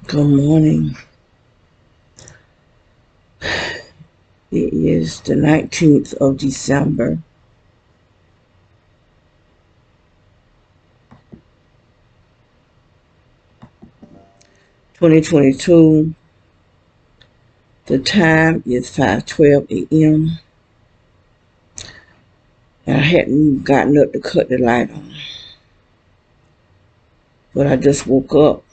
Good morning. It is the 19th of December, 2022. The time is 5:12 a.m. and I hadn't even gotten up to cut the light on. But I just woke up,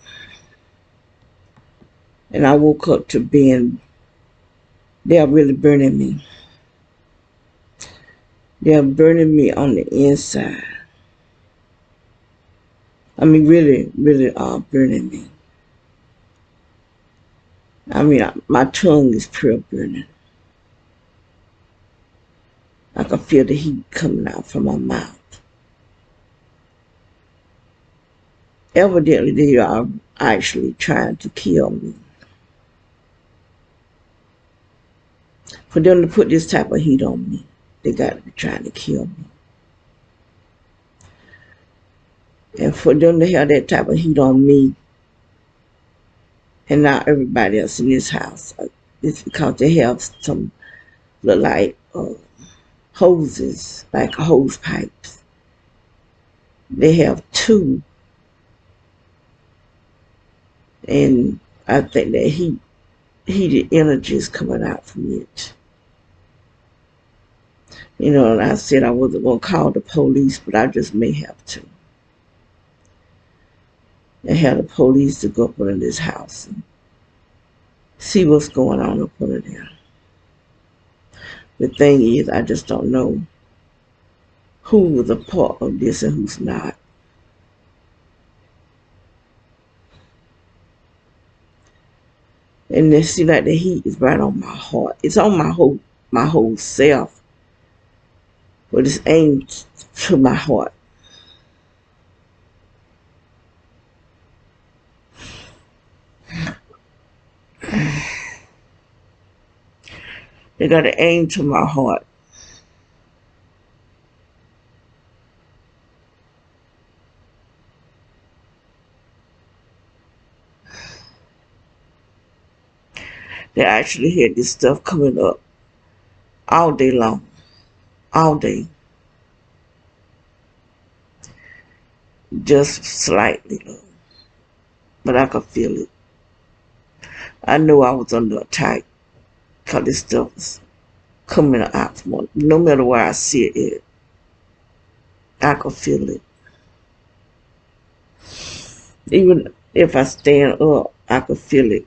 and I woke up to being, they're really burning me. They're burning me on the inside. I mean, really, really are burning me. I mean, my tongue is pure burning. I can feel the heat coming out from my mouth. Evidently, they are actually trying to kill me. For them to put this type of heat on me, they got to be trying to kill me. And for them to have that type of heat on me and not everybody else in this house, it's because they have some look like hoses, like hose pipes. They have two, and I think that heated energy is coming out from it. You know, and I said I wasn't going to call the police, but I just may have to. And have the police to go up into this house and see what's going on up under there. The thing is, I just don't know who was a part of this and who's not. And they see like the heat is right on my heart. It's on my whole self, but it's aimed to my heart. They got to aim to my heart. They actually had this stuff coming up all day long, all day, just slightly low, but I could feel it. I knew I was under attack because this stuff was coming out from one. No matter where I see it, I could feel it. Even if I stand up, I could feel it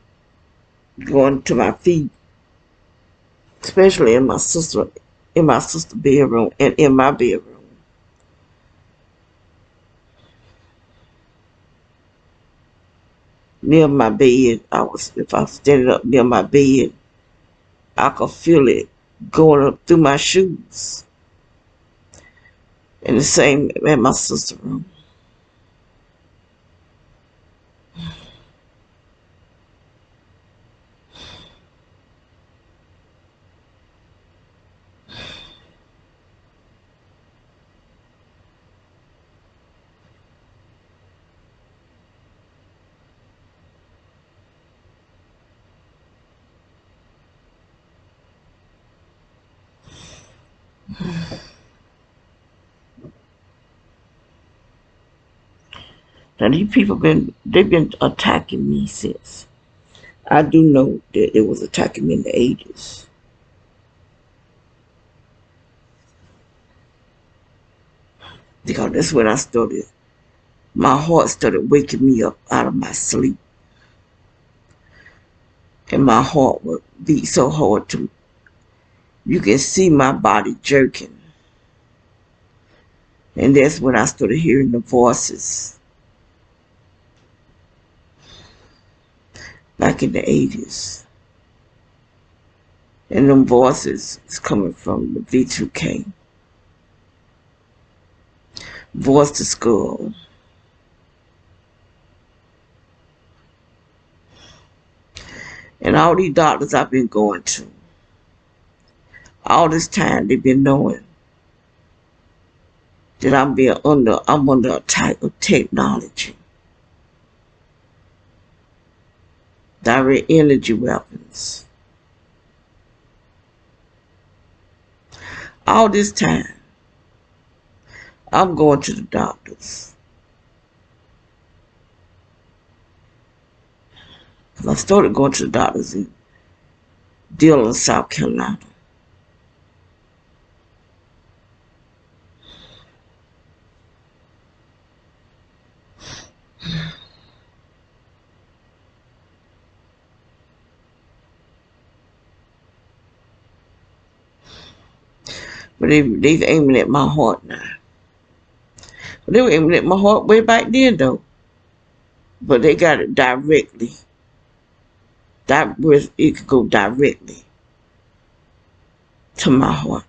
going to my feet, especially in my sister bedroom and in my bedroom. Near my bed, if I was standing up near my bed, I could feel it going up through my shoes. And the same at my sister's room. Now these people they've been attacking me since. I do know that it was attacking me in the 80s. Because that's when I started. My heart started waking me up out of my sleep. And my heart would beat so hard to you can see my body jerking. And that's when I started hearing the voices back in the 80s. And them voices is coming from the V2K. Voice to skull. And all these doctors I've been going to, all this time they've been knowing that I'm under attack of technology. direct energy weapons. All this time, I'm going to the doctors. Because I started going to the doctors in Dillon, South Carolina. But they's aiming at my heart now. But they were aiming at my heart way back then, though. But they got it directly. It could go directly to my heart.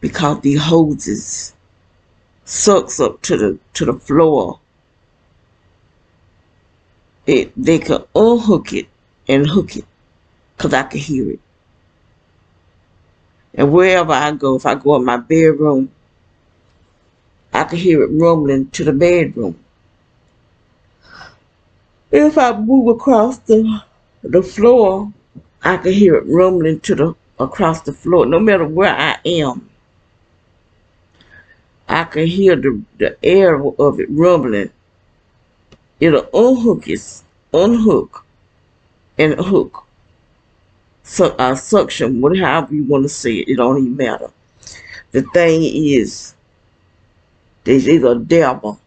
Because the hoses sucks up to the floor. They could unhook it and hook it. Because I could hear it. And wherever I go, if I go in my bedroom, I can hear it rumbling to the bedroom. If I move across the floor, I can hear it rumbling across the floor. No matter where I am, I can hear the air of it rumbling. It'll unhook and hook. So suction, whatever you want to say it don't even matter. The thing is, there's either a devil,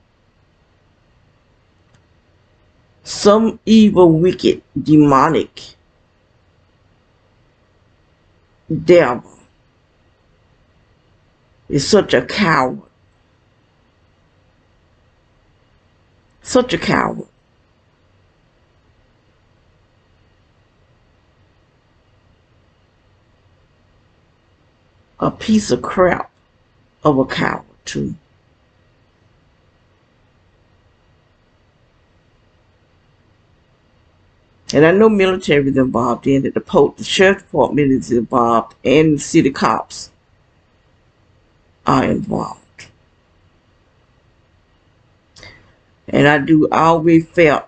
some evil, wicked, demonic devil is such a coward. Such a coward. A piece of crap of a coward, too. And I know military is involved in it. The sheriff department is involved, and the city cops are involved. And I do always felt,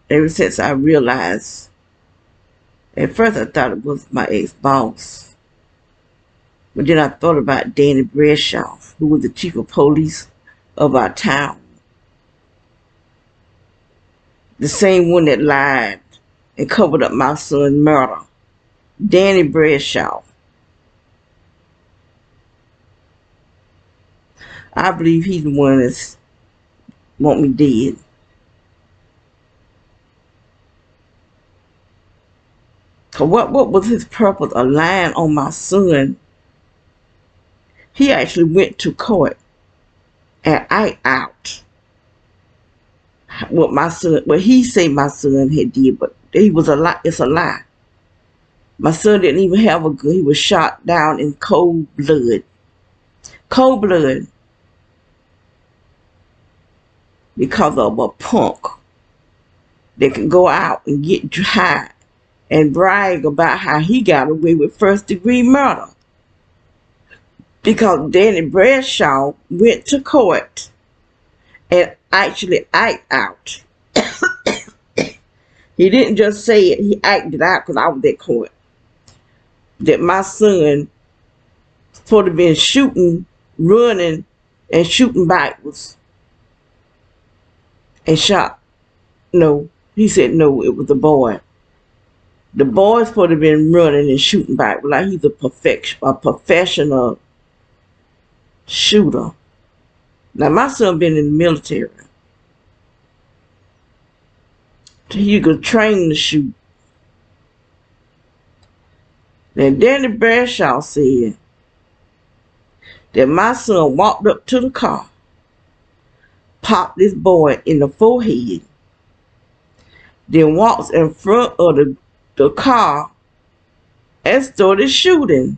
ever since I realized, at first I thought it was my ex-boss. But then I thought about Danny Bradshaw, who was the chief of police of our town. The same one that lied and covered up my son's murder. Danny Bradshaw. I believe he's the one that want me dead. Cause what was his purpose of lying on my son? He actually went to court and act out what he said my son had did, but he was a lie. It's a lie. My son didn't even have a gun. He was shot down in cold blood. Cold blood. Because of a punk that can go out and get high and brag about how he got away with first-degree murder. Because Danny Bradshaw went to court and actually acted out. He didn't just say it, he acted out, because I was at court. That my son supposed to have been shooting, running, and shooting backwards. And shot. No, he said no, it was the boy. The boy's supposed to have been running and shooting backwards, like he's a professional shooter. Now my son been in the military. He could train to shoot. Now Danny Bradshaw said that my son walked up to the car, popped this boy in the forehead, then walks in front of the car and started shooting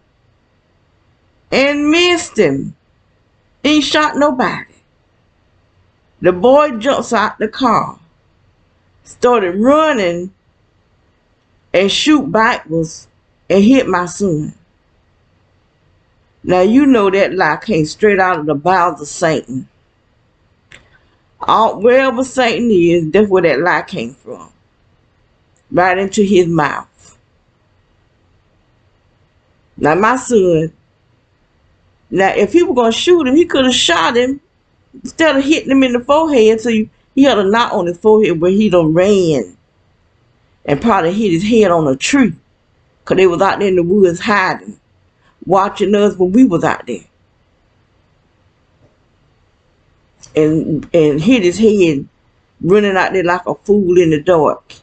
and missed him. Ain't shot nobody. The boy jumps out the car, started running and shoot backwards and hit my son. Now you know that lie came straight out of the bowels of Satan. Wherever Satan is, that's where that lie came from. right into his mouth. Now my son, now if he was going to shoot him, he could have shot him instead of hitting him in the forehead. So he had a knot on his forehead where he done ran and probably hit his head on a tree. Because they was out there in the woods hiding, watching us when we was out there. And hit his head running out there like a fool in the dark.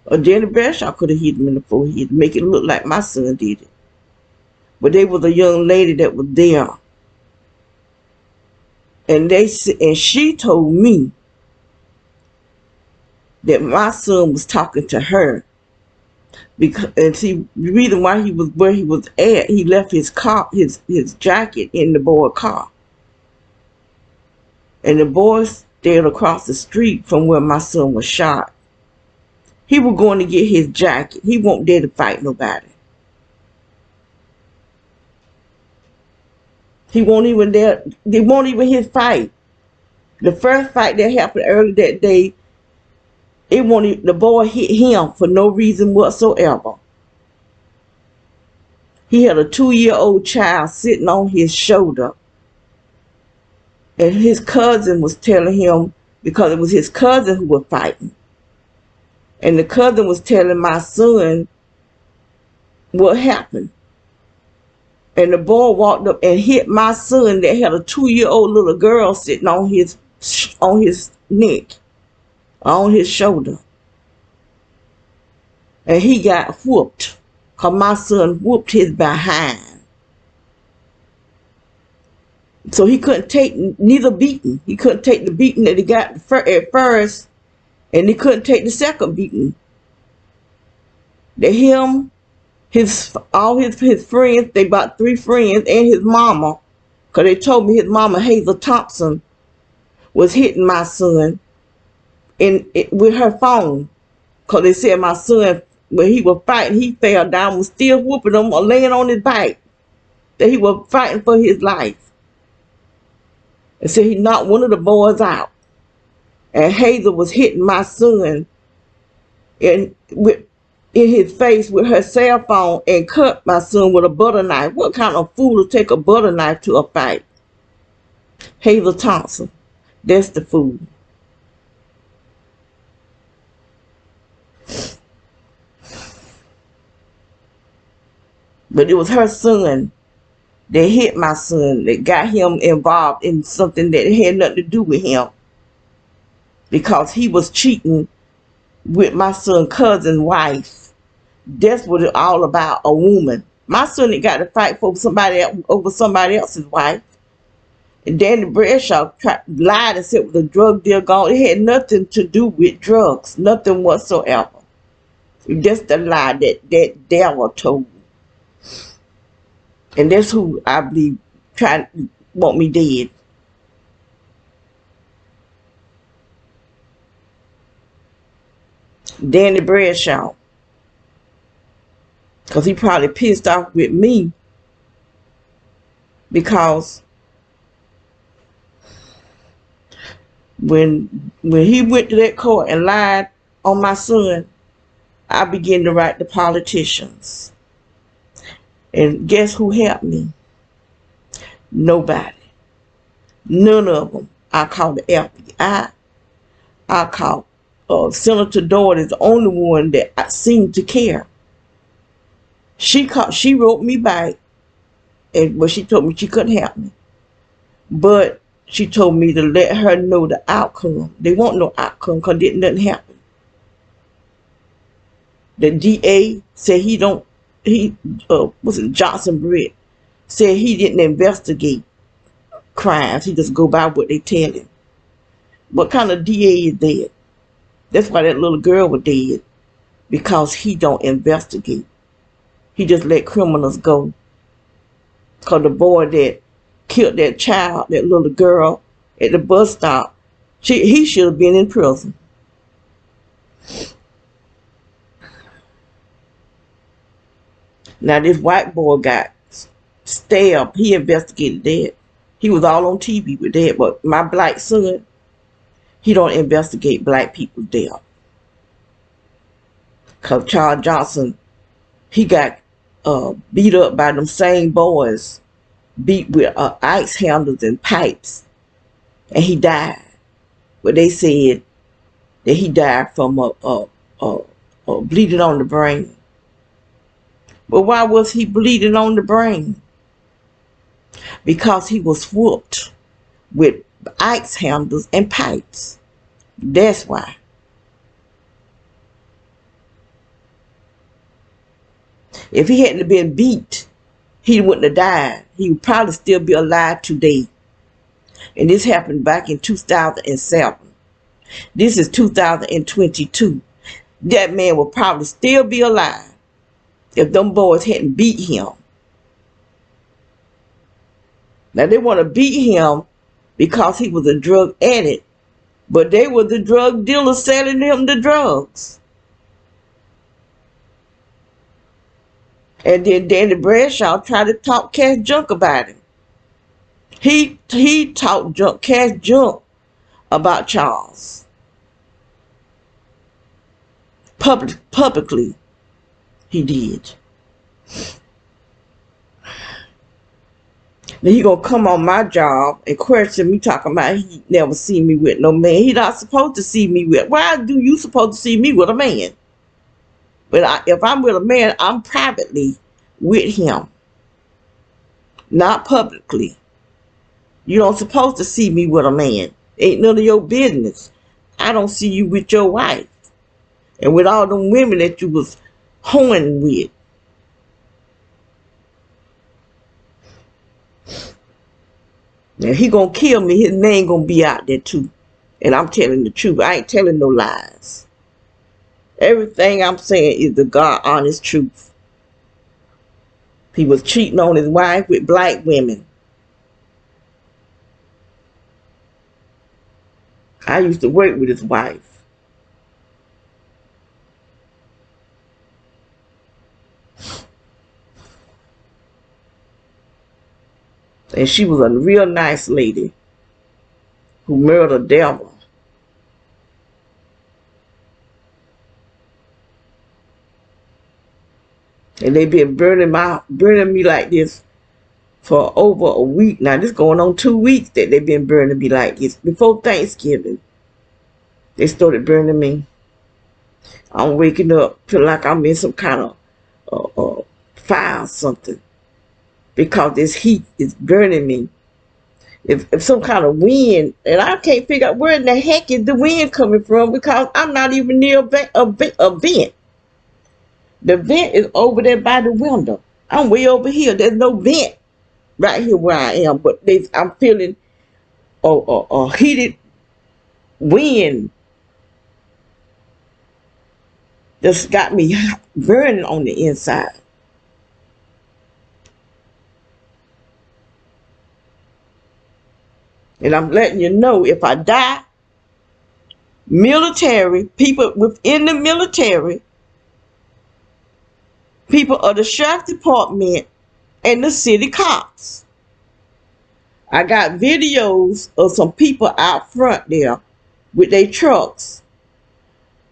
Or Danny Bradshaw could have hit him in the forehead to make it look like my son did it. But there was a young lady that was there. And she told me that my son was talking to her. And see, the reason why he was where he was at, he left his car, his jacket in the boy's car. And the boy stayed across the street from where my son was shot. He was going to get his jacket. He won't dare to fight nobody. He won't even dare. They won't even his fight. The first fight that happened early that day, the boy hit him for no reason whatsoever. He had a 2-year-old child sitting on his shoulder. And his cousin was telling him, because it was his cousin who was fighting. And the cousin was telling my son what happened. And the boy walked up and hit my son that had a 2-year-old little girl sitting on his neck, on his shoulder. And he got whooped, because my son whooped his behind. So he couldn't take neither beating. He couldn't take the beating that he got at first, and he couldn't take the second beating. That him, all his friends, they about 3 friends, and his mama, because they told me his mama, Hazel Thompson, was hitting my son with her phone. Because they said my son, when he was fighting, he fell down, was still whooping him or laying on his back. That he was fighting for his life. And so he knocked one of the boys out. And Hazel was hitting my son in his face with her cell phone and cut my son with a butter knife. What kind of fool to take a butter knife to a fight? Hazel Thompson. That's the fool. But it was her son that hit my son, that got him involved in something that had nothing to do with him. Because he was cheating with my son's cousin's wife. That's what it's all about, a woman. My son had got to fight for over somebody else's wife. And Danny Bradshaw lied and said it was a drug deal gone. It had nothing to do with drugs, nothing whatsoever. That's the lie that devil told. And that's who I believe want me dead. Danny Bradshaw. Because he probably pissed off with me. Because when he went to that court and lied on my son, I began to write the politicians. And guess who helped me? Nobody. None of them. I called the FBI. I called Senator Dodd is the only one that I seemed to care. She wrote me back, but she told me she couldn't help me. But she told me to let her know the outcome. They won't know outcome because nothing happened. The DA said Johnson Brett said he didn't investigate crimes. He just go by what they tell him. What kind of DA is that? That's why that little girl was dead. Because he don't investigate. He just let criminals go. Because the boy that killed that child, that little girl at the bus stop, he should have been in prison. Now this white boy got stabbed. He investigated that. He was all on TV with that. But my black son, he don't investigate black people's death. Because Charles Johnson, he got beat up by them same boys, beat with ice handles and pipes, and he died. But they said that he died from a bleeding on the brain. But why was he bleeding on the brain? Because he was whooped with ice handles and pipes. That's why. If he hadn't been beat, he wouldn't have died. He would probably still be alive today. And this happened back in 2007. This is 2022. That man would probably still be alive if them boys hadn't beat him. Now they want to beat him because he was a drug addict, but they were the drug dealers selling him the drugs. And then Danny Bradshaw tried to talk cash junk about him. He talked cash junk about Charles. Publicly, he did. Then he gonna come on my job and question me, talking about he never seen me with no man. He not supposed to see me with. Why do you supposed to see me with a man? But if I'm with a man, I'm privately with him, not publicly. You don't supposed to see me with a man. Ain't none of your business. I don't see you with your wife and with all them women that you was hoeing with. Now he gonna kill me. His name gonna be out there too. And I'm telling the truth. I ain't telling no lies. Everything I'm saying is the God honest truth. He was cheating on his wife with black women. I used to work with his wife. And she was a real nice lady who murdered a devil. And they been burning me like this for over a week. Now this going on 2 weeks that they've been burning me like this. Before Thanksgiving, they started burning me. I'm waking up, feel like I'm in some kind of fire or something. Because this heat is burning me. If some kind of wind, and I can't figure out where in the heck is the wind coming from, because I'm not even near a vent. The vent is over there by the window. I'm way over here. There's no vent right here where I am, but I'm feeling a heated wind just got me burning on the inside. And I'm letting you know, if I die, military, people within the military, people of the sheriff department, and the city cops. I got videos of some people out front there with their trucks.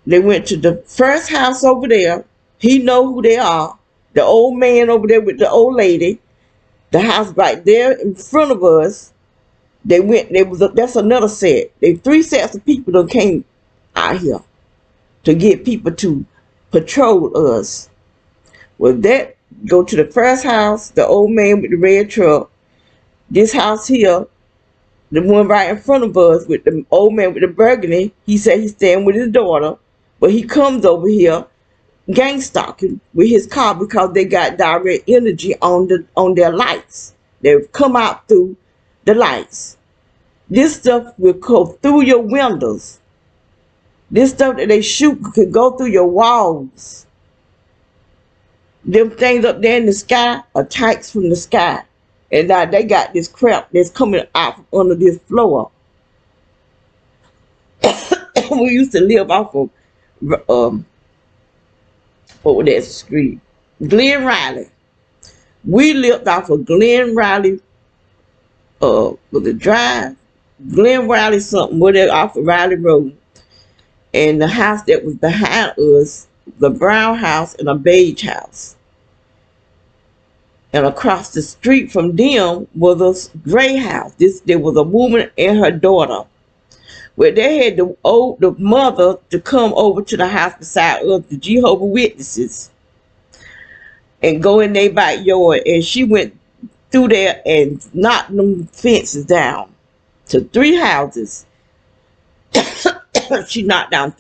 They went to the first house over there. He know who they are. The old man over there with the old lady. The house right there in front of us. That's another set. 3 sets of people that came out here to get people to patrol us. Well, that go to the first house, the old man with the red truck. This house here, the one right in front of us with the old man with the burgundy, he said he's staying with his daughter, but he comes over here gang stalking with his car because they got direct energy on their lights. They come out through the lights. This stuff will go through your windows. This stuff that they shoot could go through your walls. Them things up there in the sky are types from the sky. And now they got this crap that's coming out from under this floor. We used to live off of, what was that street? Glen Riley. We lived off of Glen Riley, was it Drive? Glen Riley something, whatever, off of Riley Road. And the house that was behind us the brown house and a beige house. And across the street from them was a gray house. There was a woman and her daughter, where they had the mother to come over to the house beside us, the Jehovah's Witnesses, and go in their backyard. And she went through there and knocked them fences down to 3 houses. She knocked down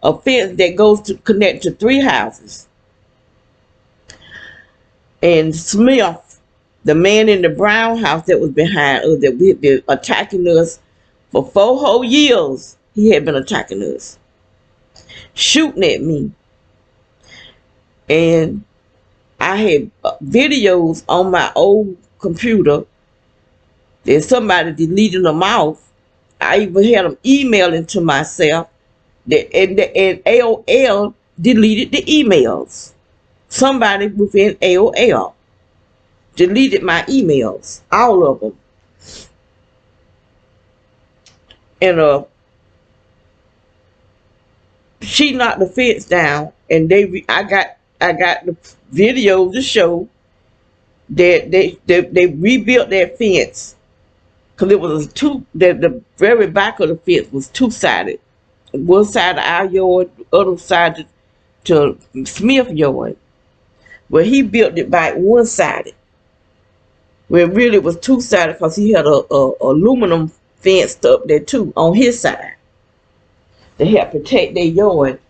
a fence that goes to connect to 3 houses. And Smith, the man in the brown house that was behind us, that had been attacking us for 4 whole years, he had been attacking us, shooting at me. And I had videos on my old computer that somebody deleted them off. I even had them emailing to myself, and AOL deleted the emails. Somebody within AOL deleted my emails, all of them. And she knocked the fence down, and I got the video to show that they rebuilt that fence, because it was the very back of the fence was 2-sided. One side of our yard, other side to Smith yard. Well, he built it back 1-sided. Well, really it was 2-sided, because he had a aluminum fence up there too on his side to help protect their yard.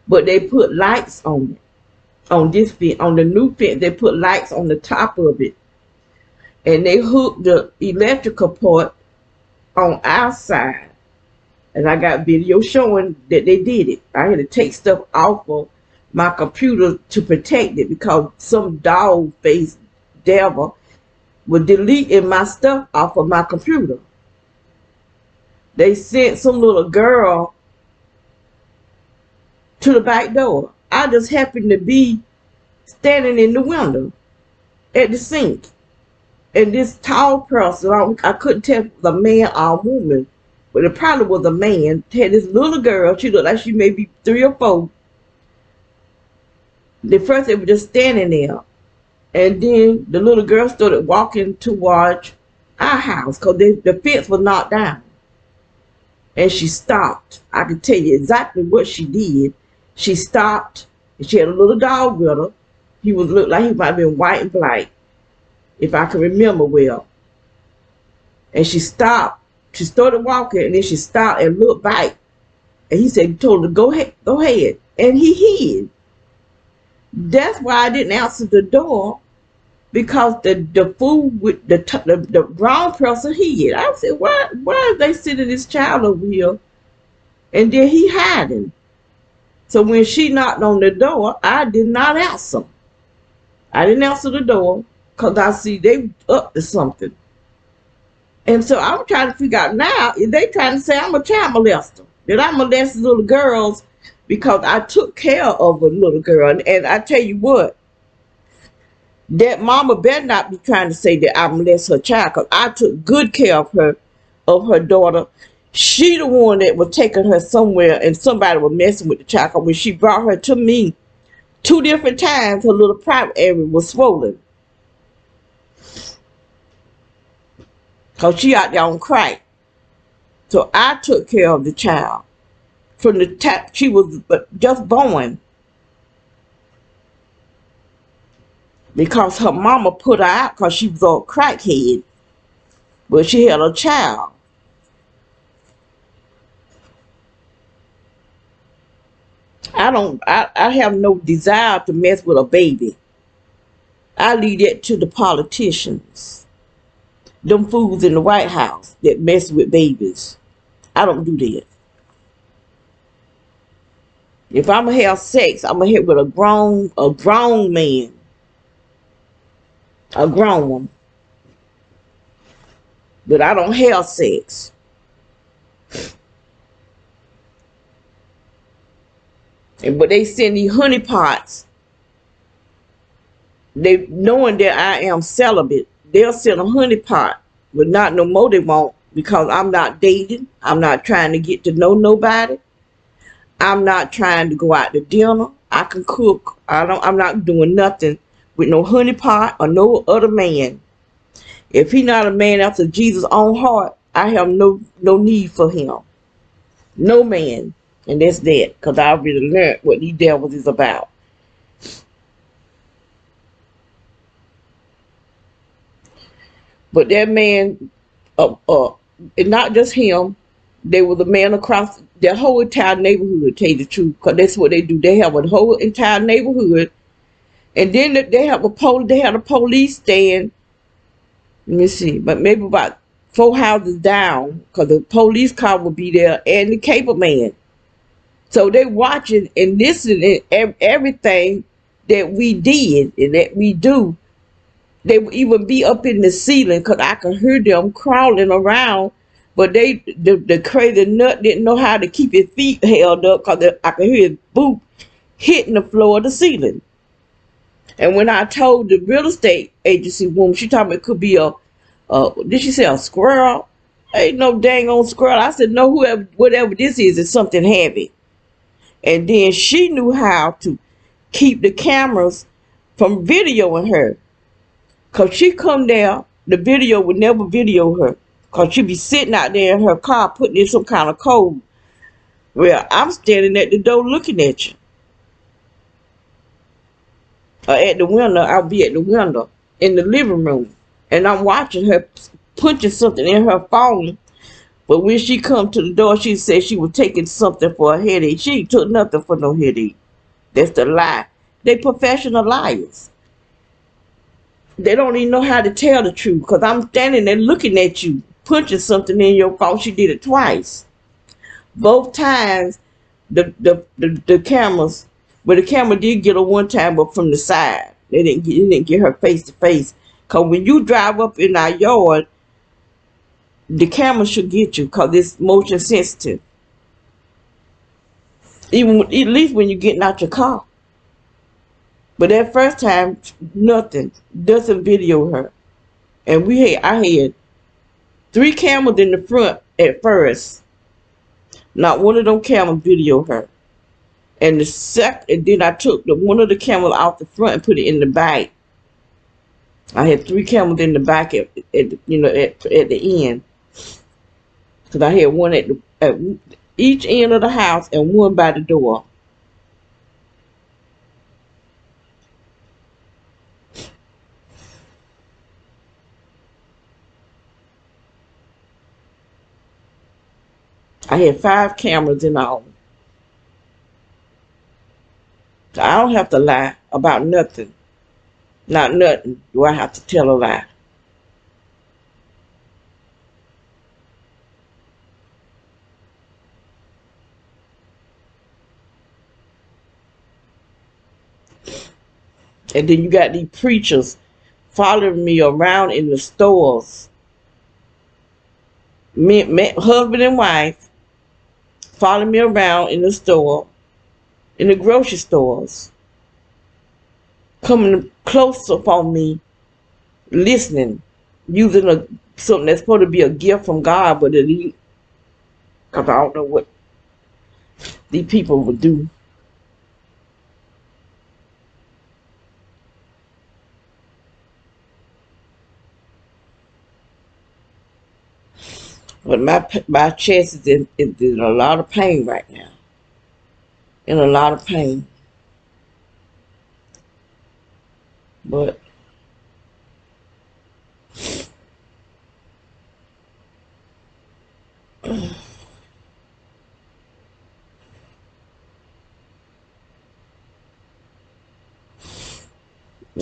But they put lights on it. On this fence, on the new fence, they put lights on the top of it. And they hooked the electrical part on our side. And I got video showing that they did it. I had to take stuff off of my computer to protect it, because some dog-faced devil was deleting my stuff off of my computer. They sent some little girl to the back door. I just happened to be standing in the window at the sink. And this tall person, I couldn't tell if it was a man or a woman, but it probably was a man, had this little girl. She looked like she may be 3 or 4. The first they were just standing there. And then the little girl started walking towards our house, because the fence was knocked down. And she stopped. I can tell you exactly what she did. She stopped, and she had a little dog with her. He looked like he might have been white and black, if I can remember well. And she stopped. She started walking, and then she stopped and looked back. And he said, he told her, go ahead. And he hid. That's why I didn't answer the door, because the fool with the grown person hid. I said, why are they sending this child over here? And then he hiding. So when she knocked on the door, I did not answer. I didn't answer the door, because I see they up to something. And so I'm trying to figure out now, if they trying to say I'm a child molester, that I molested little girls because I took care of a little girl. And I tell you what, that mama better not be trying to say that I molested her child, because I took good care of her daughter. She the one that was taking her somewhere, and somebody was messing with the child. Cause when she brought her to me 2 different times, her little private area was swollen, because she out there on crack. So I took care of the child from the time she was just born, because her mama put her out because she was a crackhead, but she had a child. I have no desire to mess with a baby. I leave that to the politicians. Them fools in the White House that mess with babies. I don't do that. If I'm gonna have sex, I'm gonna have with a grown man. A grown one. But I don't have sex. But they send these honey pots. They knowing that I am celibate, they'll send a honey pot, but not no more they won't. because I'm not dating. I'm not trying to get to know nobody. I'm not trying to go out to dinner. I can cook. I'm not doing nothing with no honey pot or no other man. If he not a man after Jesus' own heart, I have no need for him. No man. And that's that. Because I already learned what these devils is about. But that man, and not just him, they were the man across their whole entire neighborhood, tell you the truth. Because that's what they do. They have a whole entire neighborhood. And then they had a police stand. Let me see, but maybe about 4 houses down, because the police car will be there and the cable man. So they watching and listening everything that we did and that we do. They would even be up in the ceiling because I could hear them crawling around. But the crazy nut didn't know how to keep his feet held up because I could hear his boot hitting the floor of the ceiling. And when I told the real estate agency woman, she told me it could be did she say a squirrel? Ain't no dang on squirrel. I said, no, whatever this is something heavy. And then she knew how to keep the cameras from videoing her. Because she come there, the video would never video her. Because she'd be sitting out there in her car putting in some kind of code. Well, I'm standing at the door looking at you. Or at the window, I'll be at the window in the living room. And I'm watching her punching something in her phone. But when she come to the door, she said she was taking something for a headache. She ain't took nothing for no headache. That's the lie. They professional liars. They don't even know how to tell the truth. Because I'm standing there looking at you, punching something in your phone. She did it twice. Both times, the cameras, but the camera did get her one time, but from the side. They didn't get her face to face. Because when you drive up in our yard, the camera should get you because it's motion sensitive. Even at least when you're getting out your car. But that first time, nothing. Doesn't video her. And I had 3 cameras in the front at first. Not one of them cameras video her. And then I took one of the cameras off the front and put it in the back. I had 3 cameras in the back at the end. Because I had one at each end of the house and one by the door. I had 5 cameras in all. So I don't have to lie about nothing. Not nothing do I have to tell a lie. And then you got these preachers following me around in the stores. Husband and wife following me around in the store, in the grocery stores, coming close up on me, listening, using something that's supposed to be a gift from God, but because I don't know what these people would do. But my chest is in a lot of pain right now. In a lot of pain. But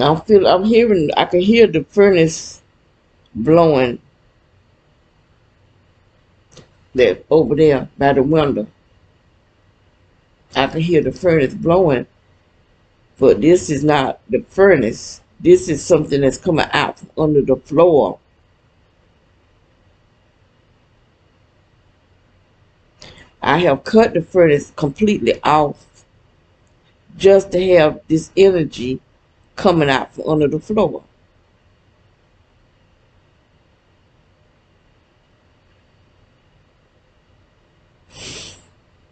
I can hear the furnace blowing that over there by the window. I can hear the furnace blowing, but this is not the furnace. This is something that's coming out from under the floor. I have cut the furnace completely off just to have this energy coming out from under the floor.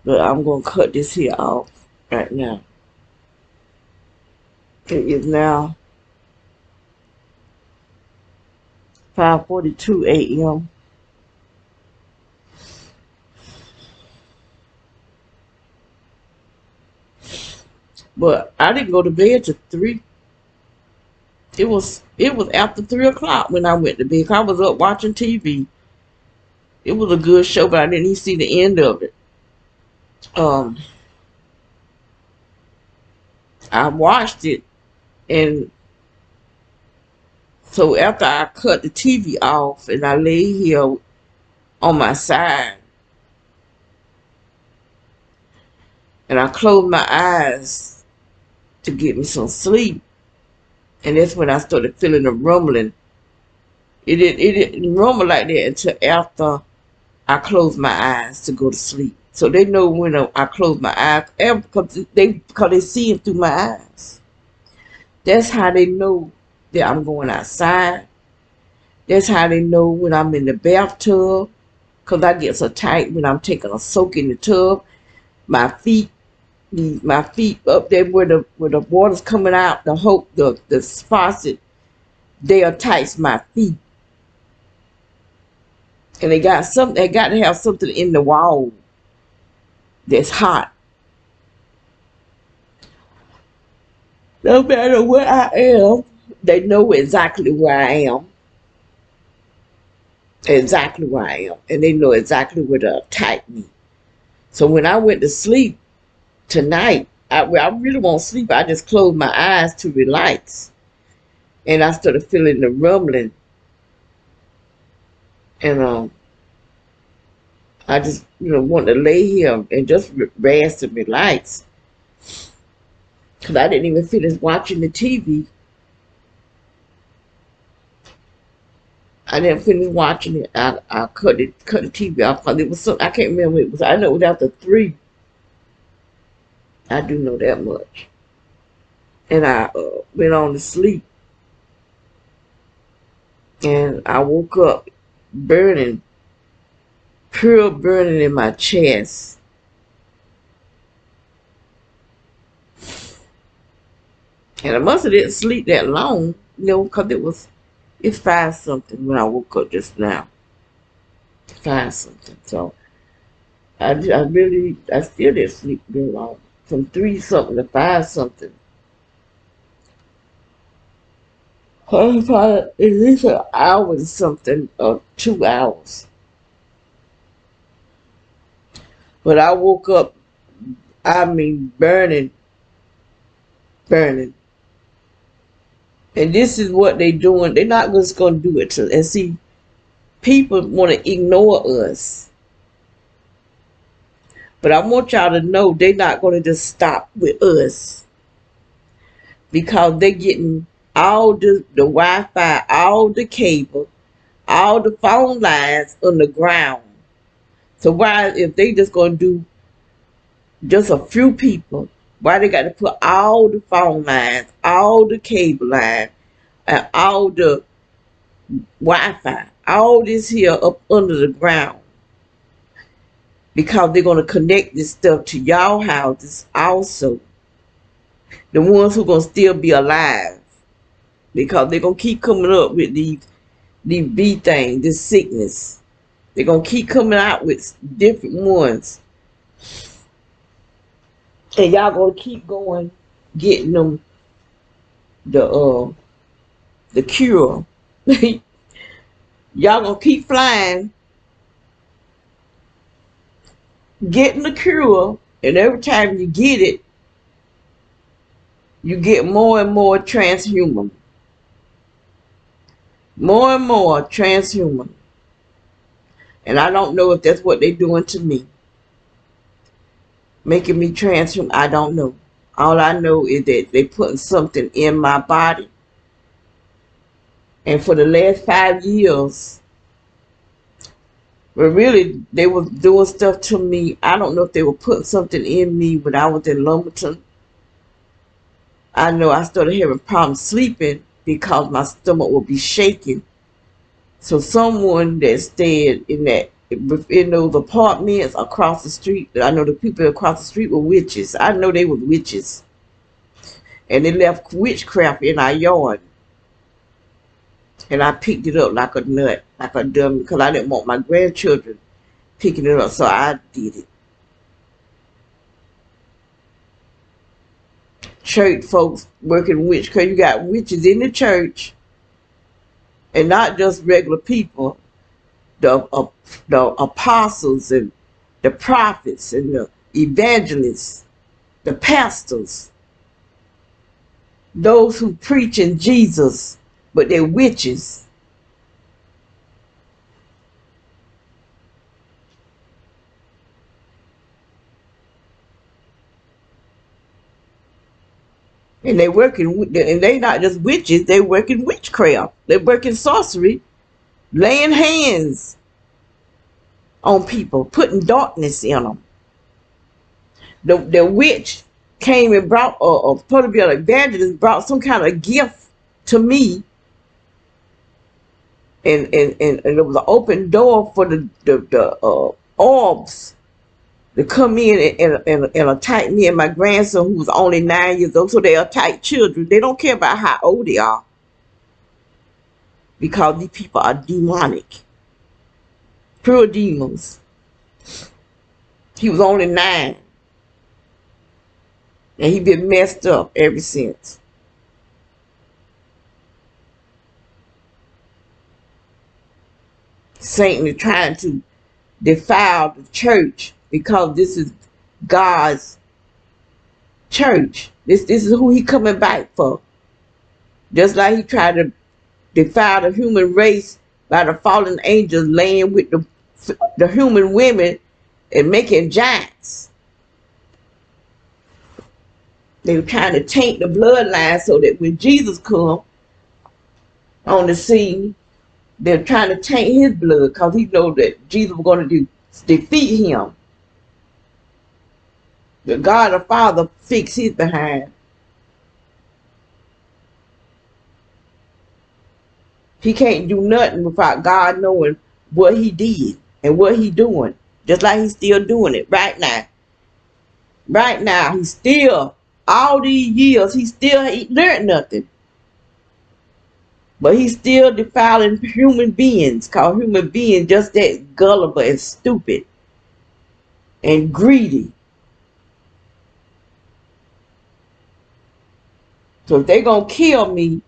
But I'm going to cut this here off right now. It is now 5:42 a.m. But I didn't go to bed till 3. It was after 3 o'clock when I went to bed. I was up watching TV. It was a good show, but I didn't even see the end of it. I watched it, and so after I cut the TV off and I lay here on my side and I closed my eyes to get me some sleep, and that's when I started feeling the rumbling. It didn't rumble like that until after I closed my eyes to go to sleep. So they know when I close my eyes, because they see it through my eyes. That's how they know that I'm going outside. That's how they know when I'm in the bathtub, because I get so tight when I'm taking a soak in the tub. My feet up there where the water's coming out, the faucet, they entice my feet. And they got to have something in the wall that's hot. No matter where I am, they know exactly where I am. Exactly where I am. And they know exactly where to attack me. So when I went to sleep tonight, I really won't sleep. I just closed my eyes to relax. And I started feeling the rumbling. And I just, wanted to lay here and just rest and relax. Because I didn't even finish watching the TV. I didn't finish watching it. I cut the TV off because it was something, I can't remember what it was. I know it was after 3. I do know that much. And I went on to sleep. And I woke up burning, pure burning in my chest. And I must have didn't sleep that long, because it's 5 something when I woke up just now. 5 something. So I still didn't sleep very long. From 3 something to 5 something. Probably at least an hour or something, or 2 hours. But I woke up, burning. And this is what they're doing. They're not just going to do it and see, people want to ignore us. But I want y'all to know they're not going to just stop with us. Because they're getting all the Wi-Fi, all the cable, all the phone lines underground. So why, if they just going to do just a few people, why they got to put all the phone lines, all the cable lines, and all the Wi-Fi, all this here up under the ground? Because they're going to connect this stuff to y'all houses also. The ones who going to still be alive. Because they're going to keep coming up with these B things, this sickness. They're going to keep coming out with different ones. And y'all going to keep going, getting them the cure. Y'all going to keep flying, getting the cure. And every time you get it, you get more and more transhuman. More and more transhuman. And I don't know if that's what they're doing to me. Making me transhuman, I don't know. All I know is that they're putting something in my body. And for the last 5 years, but really, they were doing stuff to me. I don't know if they were putting something in me when I was in Lumberton. I know I started having problems sleeping because my stomach would be shaking. So someone that stayed in that in those apartments across the street. I know the people across the street were witches. I know they were witches. And they left witchcraft in our yard. And I picked it up like a nut, like a dummy, because I didn't want my grandchildren picking it up, so I did it. Church folks working witchcraft. You got witches in the church, and not just regular people. The apostles and the prophets and the evangelists, the pastors, those who preach in Jesus, but they're witches. And they working, and they not just witches, they working witchcraft. They working sorcery, laying hands on people, putting darkness in them. The witch came and brought, supposed to be an evangelist, brought some kind of gift to me, and it was an open door for the orbs to come in and attack me and my grandson, who was only 9 years old. So they attack children. They don't care about how old they are, because these people are demonic, pure demons. He was only 9, and he been messed up ever since. Satan is trying to defile the church, because this is God's church. This is who he coming back for. Just like he tried to defile the human race by the fallen angels laying with the human women and making giants. They were trying to taint the bloodline so that when Jesus come on the scene, they're trying to taint his blood, because he know that Jesus was going to defeat him. The God the Father fixed his behind. He can't do nothing without God knowing what he did and what he doing. Just like he's still doing it right now. Right now, he's still, all these years, he still ain't learned nothing. But he's still defiling human beings, because human beings just that gullible and stupid and greedy. So if they're going to kill me,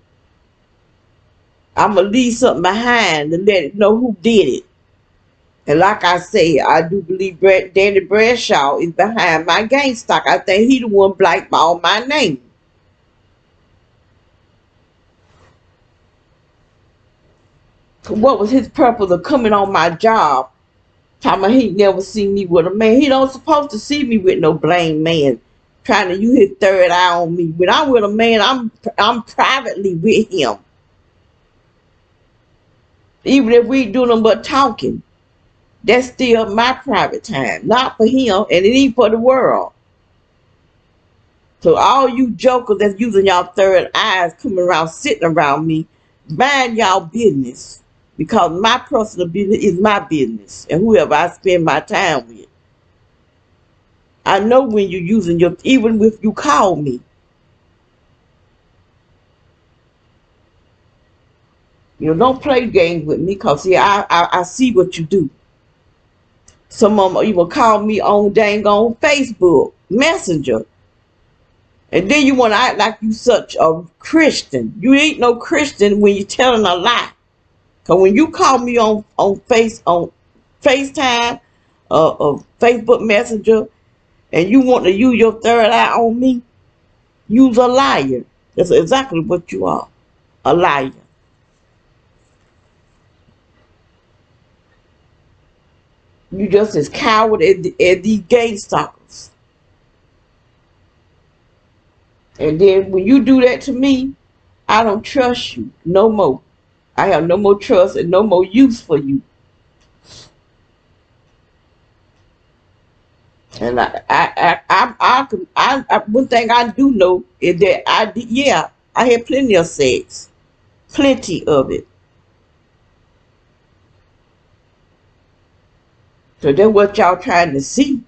I'm going to leave something behind to let it know who did it. And like I say, I do believe Danny Bradshaw is behind my gang stock. I think he the one blackballed my name. What was his purpose of coming on my job? Talking about he never seen me with a man. He don't supposed to see me with no blame man. Trying to use his third eye on me. When I'm with a man, I'm privately with him. Even if we do nothing but talking, that's still my private time. Not for him, and it ain't for the world. So all you jokers that's using y'all third eyes coming around, sitting around me, mind y'all business. Because my personal business is my business. And whoever I spend my time with. I know when you're using your, even if you call me. You know, don't play games with me, because see, I see what you do. Some of them even call me on dang on Facebook Messenger. And then you want to act like you such a Christian. You ain't no Christian when you're telling a lie. Because when you call me on FaceTime, Facebook Messenger, and you want to use your third eye on me, you's a liar. That's exactly what you are. A liar. You just as coward as these gang stalkers. And then when you do that to me, I don't trust you no more. I have no more trust and no more use for you. And one thing I do know is that I had plenty of sex, plenty of it. So that's what y'all trying to see.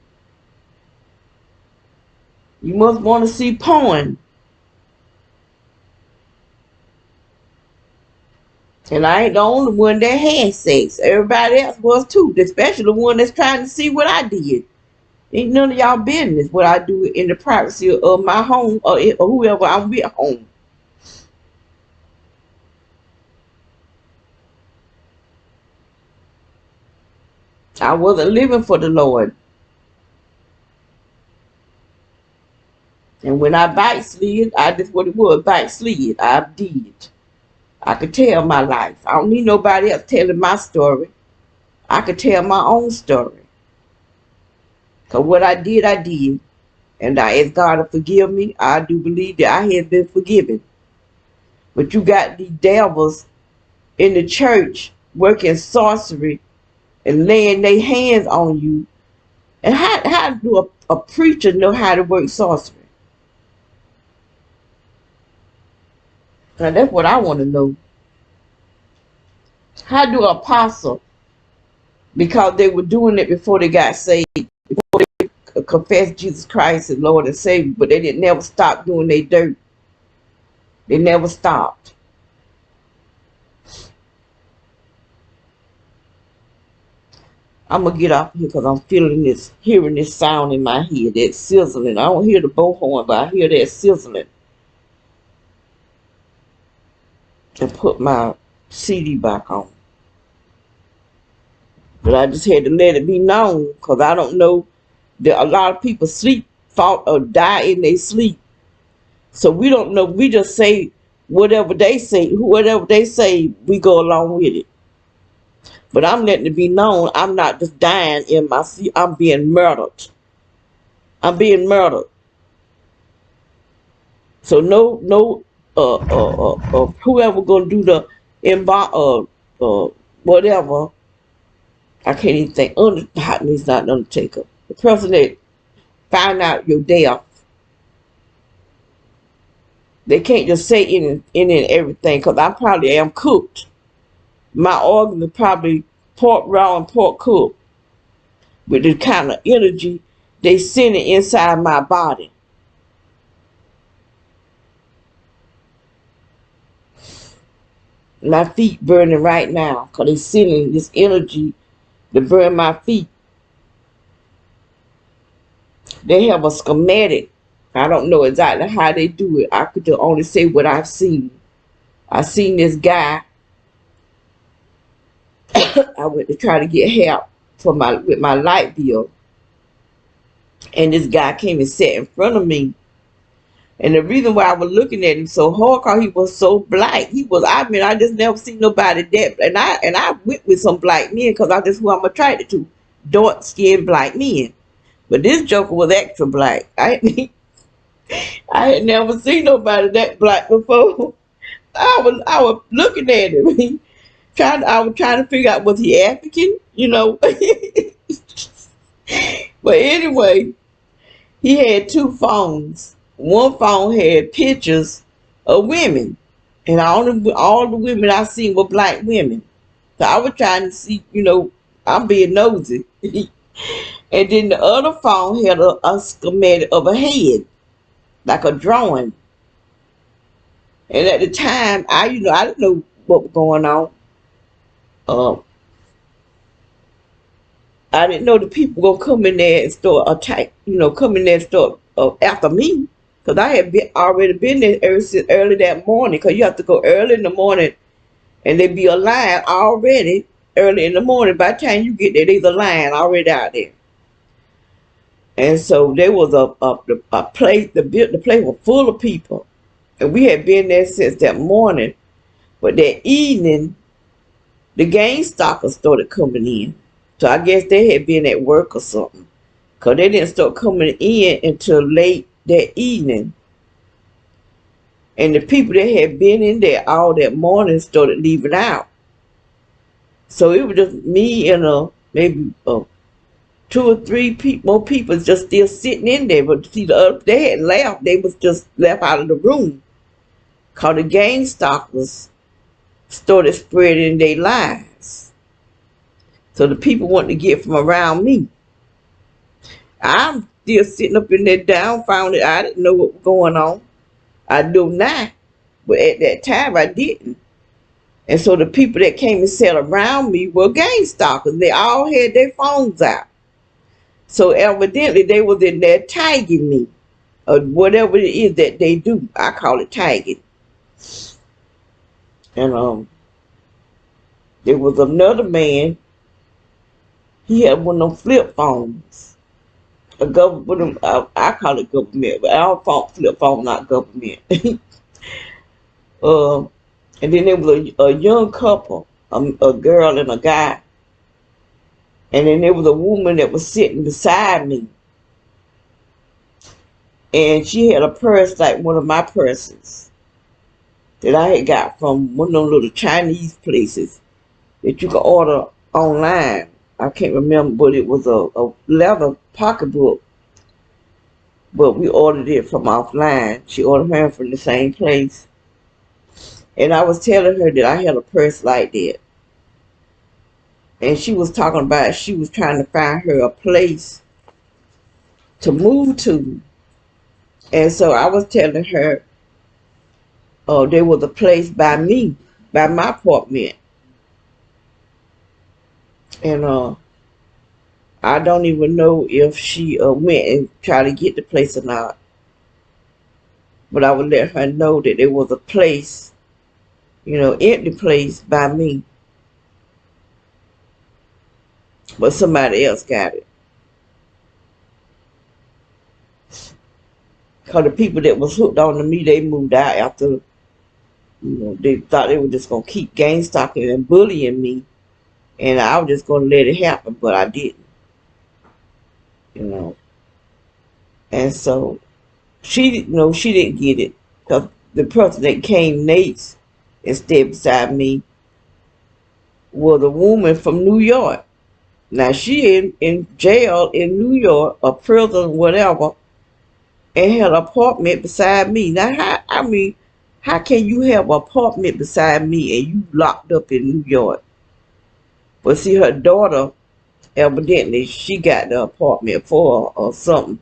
You must want to see porn. And I ain't the only one that had sex. Everybody else was too, especially the one that's trying to see what I did. Ain't none of y'all business what I do in the privacy of my home or whoever I'm with home. I wasn't living for the Lord. And when I backslid, I just what it was, backslid. I did. I could tell my life. I don't need nobody else telling my story. I could tell my own story. Because what I did, I did. And I ask God to forgive me. I do believe that I have been forgiven. But you got these devils in the church working sorcery and laying their hands on you. And how do a preacher know how to work sorcery? Now that's what I want to know. How do an apostle, because they were doing it before they got saved, before they confessed Jesus Christ as Lord and Savior, but they didn't never stop doing their dirt. They never stopped. I'm going to get off here because I'm feeling this, hearing this sound in my head, that sizzling. I don't hear the bullhorn, but I hear that sizzling. And put my CD back on. But I just had to let it be known because I don't know that a lot of people sleep, fall, or die in their sleep. So we don't know. We just say whatever they say, we go along with it. But I'm letting it be known I'm not just dying in my sleep. I'm being murdered. I'm being murdered. So no, whoever gonna do the whatever. I can't even think. He's not an undertaker. The person that found out your death. They can't just say in and everything because I probably am cooked. My organs are probably pork raw and pork cooked with the kind of energy they send it inside my body. My feet burning right now because they sending this energy to burn my feet. They have a schematic. I don't know exactly how they do it. I could just only say what I've seen. I seen this guy. I went to try to get help with my light bill. And this guy came and sat in front of me. And the reason why I was looking at him so hard, because he was so black. I just never seen nobody that. And I went with some black men because that's who I'm attracted to. Dark-skinned black men. But this joker was extra black. I had never seen nobody that black before. I was looking at him. I was trying to figure out, was he African? But anyway, he had two phones. One phone had pictures of women. And all the women I seen were black women. So I was trying to see, I'm being nosy. And then the other phone had a schematic of a head, like a drawing. And at the time, I didn't know what was going on. I didn't know the people gonna come in there and start attack, come in there and start after me. Because I had already been there early that morning. Because you have to go early in the morning and they be alive already early in the morning. By the time you get there, there's a line already out there. And so there was a place, the place was full of people. And we had been there since that morning. But that evening, the game stalkers started coming in. So I guess they had been at work or something. Because they didn't start coming in until late that evening. And the people that had been in there all that morning started leaving out. So it was just me and maybe 2 or 3 more people just still sitting in there. But see, they had left. They was just left out of the room. Because the gang stalkers started spreading their lies. So the people want to get from around me. I'm still sitting up in that dumbfounded. I didn't know what was going on. I do now, but at that time I didn't. And so the people that came and sat around me were gang stalkers. They all had their phones out. So evidently they was in there tagging me, or whatever it is that they do. I call it tagging. And there was another man. He had one of them flip phones. A government, I call it government, but I don't call flip phone not government. And then there was a young couple, a girl and a guy. And then there was a woman that was sitting beside me. And she had a purse like one of my purses that I had got from one of those little Chinese places that you could order online. I can't remember, but it was a leather pocketbook. But we ordered it from offline. She ordered her from the same place. And I was telling her that I had a purse like that. And she was talking about she was trying to find her a place to move to. And so I was telling her, oh, there was a place by me, by my apartment. And I don't even know if she went and tried to get the place or not. But I would let her know that there was a place, empty place by me. But somebody else got it. Because the people that was hooked on to me, they moved out after, they thought they were just going to keep gang stalking and bullying me. And I was just going to let it happen, but I didn't. And so she didn't get it. Because the person that came next and stayed beside me was a woman from New York. Now she in jail in New York, or prison, whatever, and had an apartment beside me. Now, how can you have an apartment beside me and you locked up in New York? But see, her daughter, evidently, she got the apartment for her or something.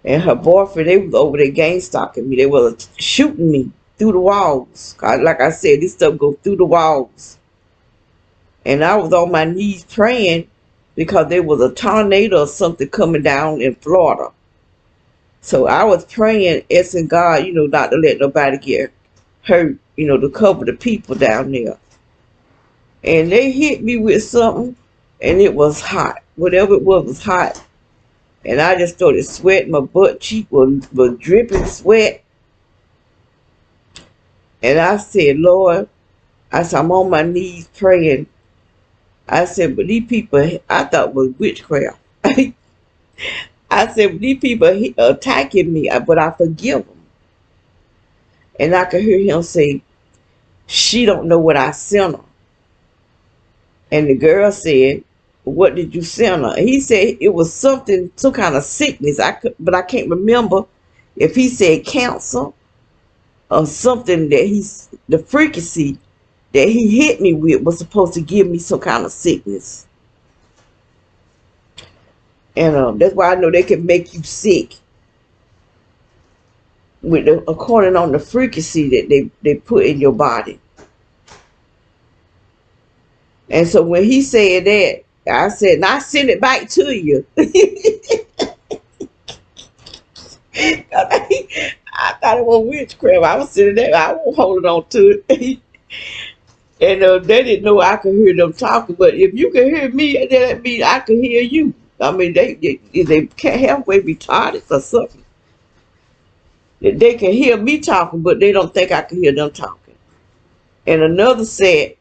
And her boyfriend, they was over there gang stalking me. They was shooting me through the walls. Like I said, this stuff goes through the walls. And I was on my knees praying because there was a tornado or something coming down in Florida. So I was praying, asking God, not to let nobody get hurt, to cover the people down there. And they hit me with something, and it was hot. Whatever it was hot. And I just started sweating. My butt cheek was dripping sweat. And I said, Lord, I'm on my knees praying. I said, but these people, I thought was witchcraft. I said, but these people attacking me, but I forgive them. And I could hear him say, she don't know what I sent her. And the girl said, what did you send her? And he said it was some kind of sickness. But I can't remember if he said cancer or something that the frequency that he hit me with was supposed to give me some kind of sickness. And that's why I know they can make you sick according on the frequency that they put in your body. And so when he said that, I said, now I send it back to you. I thought it was witchcraft. I was sitting there, I was holding on to it. And they didn't know I could hear them talking. But if you can hear me, that means I can hear you. I mean, they can't halfway retarded or something. They can hear me talking, but they don't think I can hear them talking. And another said,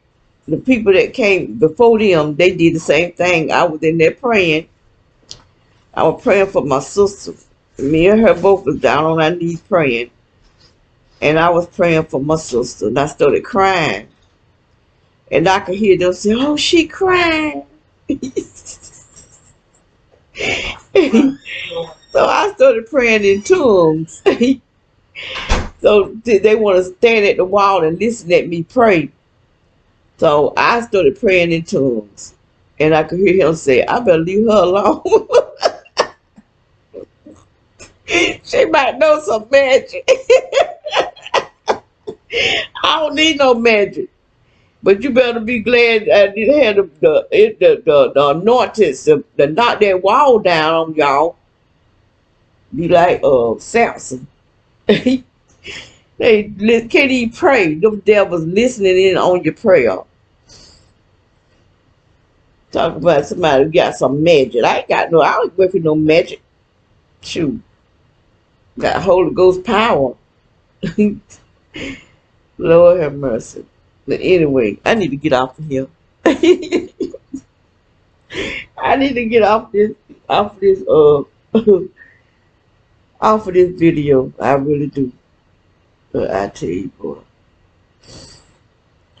the people that came before them, they did the same thing. I was in there praying. I was praying for my sister. Me and her both was down on our knees praying. And I was praying for my sister. And I started crying. And I could hear them say, oh, she crying. So I started praying in tongues. So they want to stand at the wall and listen at me pray. So I started praying in tongues. And I could hear him say, I better leave her alone. She might know some magic. I don't need no magic. But you better be glad I didn't have the anointings to knock that wall down on y'all. Be like Samson. They can't even pray. Them devils listening in on your prayer. Talk about somebody who got some magic. I ain't working no magic. Shoot. Got Holy Ghost power. Lord have mercy. But anyway, I need to get off of here. I need to get off this off this off of this video. I really do. But I tell you, boy,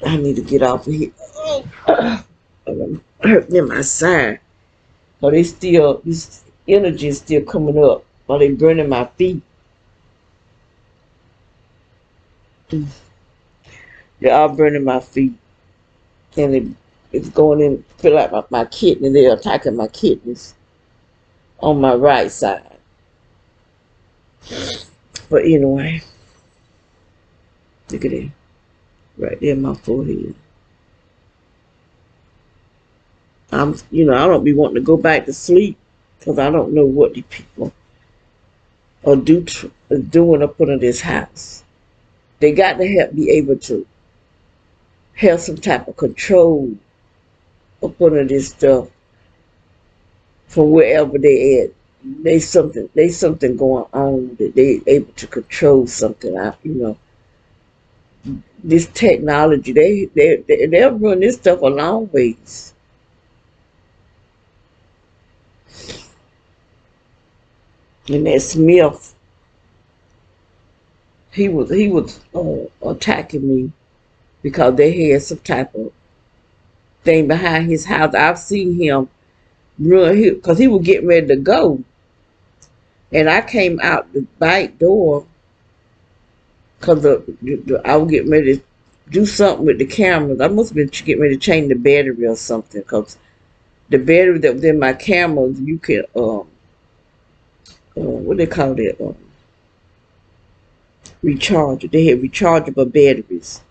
I need to get off of here. I'm hurting in my side. So this energy is still coming up. While they burning my feet. They're all burning my feet. And it's going in, feel like my kidney. They're attacking my kidneys on my right side. But anyway, look at it. Right there in my forehead. I don't be wanting to go back to sleep because I don't know what these people are doing up under this house. They got to help be able to have some type of control up under this stuff from wherever they at. They something going on that they able to control something out, This technology, they'll run this stuff a long ways. And that Smith, he was attacking me because they had some type of thing behind his house. I've seen him run here because he was getting ready to go, and I came out the back door because I was getting ready to do something with the cameras. I must have been getting ready to change the battery or something because the battery that was in my cameras, you can what they call that, recharge it. They had rechargeable batteries,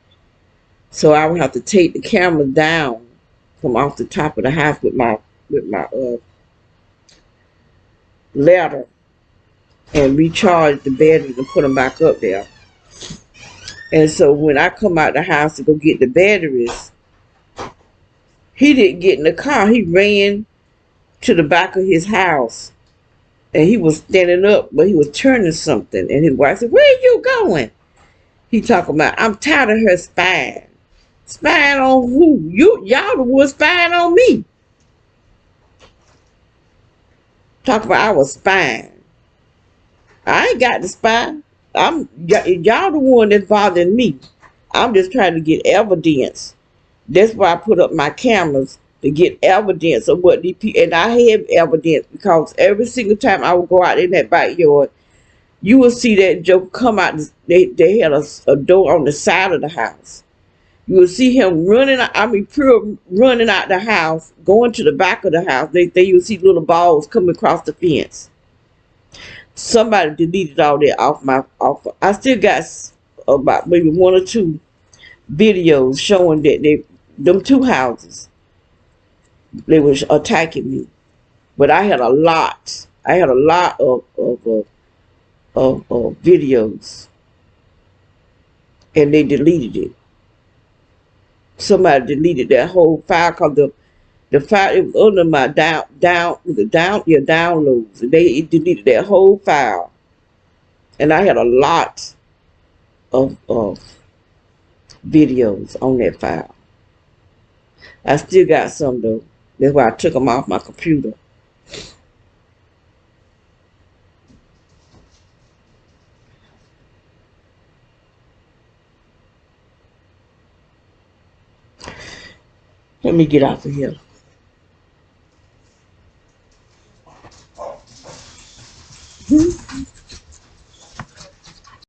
so I would have to take the camera down from off the top of the house with my ladder and recharge the batteries and put them back up there. And so when I come out the house to go get the batteries, he didn't get in the car. He ran to the back of his house. And he was standing up, but he was turning something. And his wife said, "Where are you going?" He talking about, "I'm tired of her spying." Spying on who? Y'all the ones spying on me. Talking about I was spying. I ain't got to spy. Y'all the one that's bothering me. I'm just trying to get evidence. That's why I put up my cameras to get evidence of what these people, and I have evidence because every single time I would go out in that backyard, you will see that joke come out. They had a door on the side of the house. You will see him running. Pure running out the house, going to the back of the house. You will see little balls coming across the fence. Somebody deleted all that off. I still got about maybe one or two videos showing that them two houses, they was attacking me. But I had a lot. I had a lot of videos, and they deleted it. Somebody deleted that whole file because the file, it was under my downloads, and they deleted that whole file. And I had a lot of videos on that file. I still got some though. That's why I took them off my computer. Let me get off of here.